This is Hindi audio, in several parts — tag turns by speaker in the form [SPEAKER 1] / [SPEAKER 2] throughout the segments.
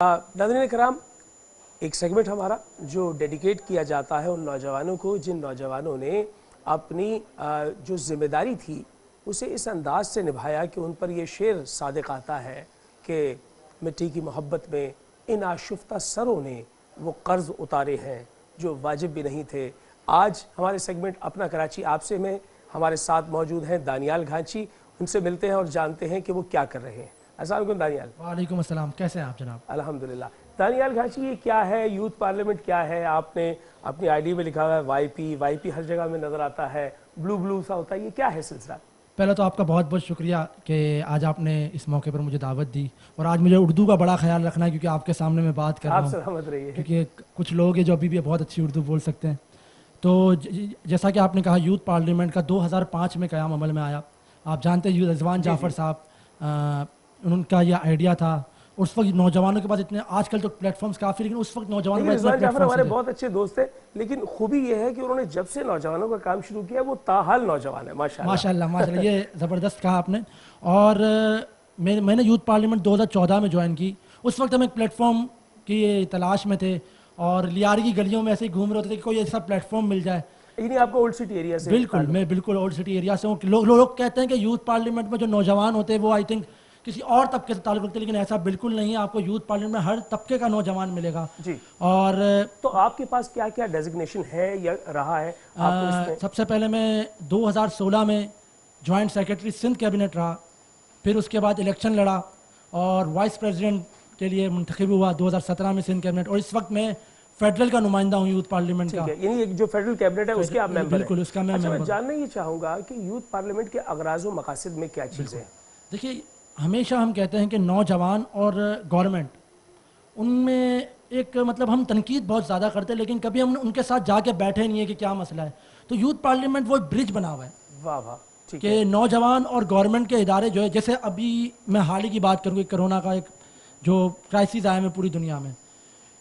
[SPEAKER 1] नाज़रीन कराम, एक सेगमेंट हमारा जो डेडिकेट किया जाता है उन नौजवानों को जिन नौजवानों ने अपनी जो जिम्मेदारी थी उसे इस अंदाज से निभाया कि उन पर यह शेर सादिक आता है कि मिट्टी की मोहब्बत में इन आशुफ्ता सरों ने वो कर्ज उतारे हैं जो वाजिब भी नहीं थे। आज हमारे सेगमेंट अपना कराची आपसे में हमारे साथ मौजूद हैं दानियाल घांची। उनसे मिलते हैं और जानते हैं कि वो क्या कर रहे हैं। अस्सलाम वालेकुम दानियाल।
[SPEAKER 2] वालेकुम अस्सलाम, कैसे हैं आप जनाब?
[SPEAKER 1] अल्हम्दुलिल्लाह। दानियाल घांची, ये क्या है यूथ पार्लियामेंट, क्या है? आपने अपनी आईडी में लिखा हुआ है वाईपी हर जगह में नज़र आता है, ब्लू सा होता है, ये क्या है सिलसिला?
[SPEAKER 2] पहले तो आपका बहुत बहुत शुक्रिया कि आज आपने इस मौके पर मुझे दावत दी और आज मुझे उर्दू का बड़ा ख्याल रखना है क्योंकि आपके सामने मैं बात कर रहा हूँ।
[SPEAKER 1] आप सलामत रहिए।
[SPEAKER 2] क्योंकि कुछ लोग हैं जो अभी भी बहुत अच्छी उर्दू बोल सकते हैं। तो जैसा कि आपने कहा, यूथ पार्लियामेंट का 2005 में क़याम अमल में आया। आप जानते हैं रिजवान जाफ़र साहब, उनका यह आइडिया था। उस वक्त नौजवानों के पास इतने, आजकल तो प्लेटफॉर्म्स काफ़ी, लेकिन उस वक्त नौजवानों के पास
[SPEAKER 1] रिजवान जाफर हमारे बहुत अच्छे दोस्त थे, लेकिन खूबी यह है कि उन्होंने जब से नौजवानों का काम शुरू किया वो ताहाल नौजवान है। माशाल्लाह
[SPEAKER 2] ये ज़बरदस्त कहा आपने। और मैंने यूथ पार्लियामेंट 2014 में ज्वाइन की। उस वक्त हम एक प्लेटफॉर्म की तलाश में थे और लियारी की गलियों में ऐसे ही घूम रहे होते थे कि कोई ऐसा प्लेटफॉर्म मिल जाए।
[SPEAKER 1] यानी आपको ओल्ड सिटी एरिया से?
[SPEAKER 2] बिल्कुल, मैं बिल्कुल ओल्ड सिटी एरिया से हूँ। लोग कहते हैं कि यूथ पार्लियामेंट में जो नौजवान होते हैं वो आई थिंक किसी और तबके से ताल्लुक़ रखते हैं, लेकिन ऐसा बिल्कुल नहीं है। आपको यूथ पार्लियामेंट में हर तबके का नौजवान मिलेगा
[SPEAKER 1] जी।
[SPEAKER 2] और
[SPEAKER 1] तो आपके पास क्या क्या डेजिग्नेशन है या रहा है?
[SPEAKER 2] सबसे पहले मैं 2016 में जॉइंट सेक्रेटरी सिंध कैबिनेट रहा, फिर उसके बाद इलेक्शन लड़ा और वाइस प्रेसिडेंट के लिए मुंतखब हुआ 2017 में सिंध कैबिनेट। और इस वक्त मैं फेडरल का नुमाइंदा हूँ यूथ पार्लियामेंट का।
[SPEAKER 1] यानी जो फेडरल कैबिनेट है उसके आप मेंबर हैं?
[SPEAKER 2] बिल्कुल, उसका मैं मेंबर।
[SPEAKER 1] मैं जानना ये चाहूँगा कि यूथ पार्लियामेंट के अगराज व मकासद में क्या चीज़ें हैं?
[SPEAKER 2] देखिए, हमेशा हम कहते हैं कि नौजवान और गवर्नमेंट, उनमें एक मतलब हम तनकीद बहुत ज़्यादा करते हैं, लेकिन कभी हम उनके साथ जाके बैठे नहीं है कि क्या मसला है। तो यूथ पार्लियामेंट वो ब्रिज बना हुआ है।
[SPEAKER 1] वाह वाह, ठीक
[SPEAKER 2] है कि नौजवान और गवर्नमेंट के इदारे जो है, जैसे अभी मैं हाल ही की बात करूँ, कोरोना का एक जो क्राइसिस आया है पूरी दुनिया में,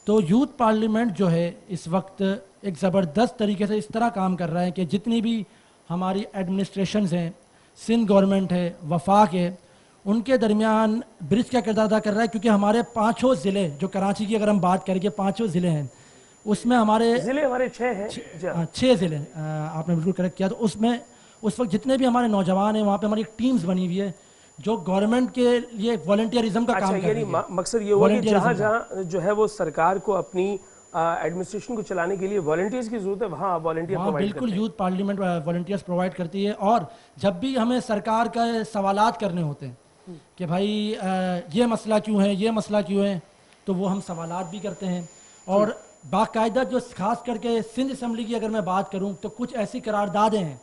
[SPEAKER 2] तो यूथ पार्लियामेंट जो है इस वक्त एक ज़बरदस्त तरीके से इस तरह काम कर रहा है कि जितनी भी हमारी एडमिनिस्ट्रेशंस हैं, सिंध गवर्नमेंट है, वफाक है, उनके दरमियान ब्रिज का किरदार अदा कर रहा है। क्योंकि हमारे पाँचों ज़िले, जो कराची की अगर हम बात करें, पाँचों ज़िले हैं, उसमें हमारे
[SPEAKER 1] ज़िले हमारे 6 हैं।
[SPEAKER 2] 6 ज़िले, आपने बिल्कुल करेक्ट किया। तो उसमें उस वक्त जितने भी हमारे नौजवान हैं, वहाँ पे हमारी टीम्स बनी हुई है जो गवर्नमेंट के लिए वॉलंटियरिज्म का काम कर रही है।
[SPEAKER 1] मकसद ये हुआ कि जहाँ जो है वो सरकार को अपनी एडमिनिस्ट्रेशन को चलाने के लिए वॉलंटियर्स की जरूरत है, वहाँ वॉलंटियर प्रोवाइड
[SPEAKER 2] बिल्कुल यूथ पार्लियामेंट वॉलंटियर्स प्रोवाइड करती है। और जब भी हमें सरकार का सवालात करने होते हैं कि भाई ये मसला क्यों है, ये मसला क्यों है, तो वो हम सवालात भी करते हैं। और बाकायदा जो खास करके सिंध असम्बली की अगर मैं बात करूं, तो कुछ ऐसी करारदादें हैं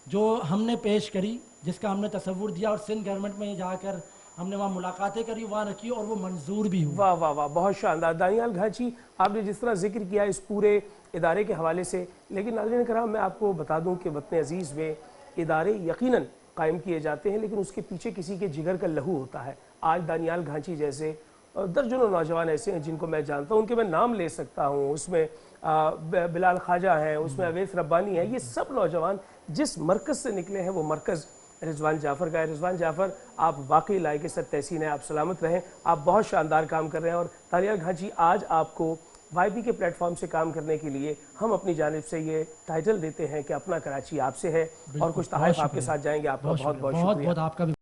[SPEAKER 2] जो हमने पेश करी, जिसका हमने तसव्वुर दिया और सिंध गवर्नमेंट में जाकर हमने वहाँ मुलाकातें करी, वहाँ रखी और वो मंजूर भी हुई।
[SPEAKER 1] वाह वाह वाह, बहुत शानदार। दानियाल घांची, आपने जिस तरह जिक्र किया इस पूरे इदारे के हवाले से, लेकिन नाज़रीन कराम मैं आपको बता दूं कि वतन अजीज़ में इदारे यकीनन कायम किए जाते हैं, लेकिन उसके पीछे किसी के जिगर का लहू होता है। आज दानियाल घांची जैसे दर्जनों नौजवान ऐसे हैं जिनको मैं जानता हूँ, उनके मैं नाम ले सकता हूँ। उसमें बिलाल ख्वाजा हैं, उसमें अवैस रब्बानी है। ये सब नौजवान जिस मरकज़ से निकले हैं वो मरकज़ रिजवान जाफ़र का है। रिजवान जाफ़र, आप वाकई लायक सर तहसीन है, आप सलामत रहें। आप बहुत शानदार काम कर रहे हैं। और दानियाल घांची, आज आपको वाईपी के प्लेटफॉर्म से काम करने के लिए हम अपनी जानिब से ये टाइटल देते हैं कि अपना कराची आपसे है और कुछ तहफ़ आपके साथ जाएंगे। आपका बहुत बहुत शुक्रिया।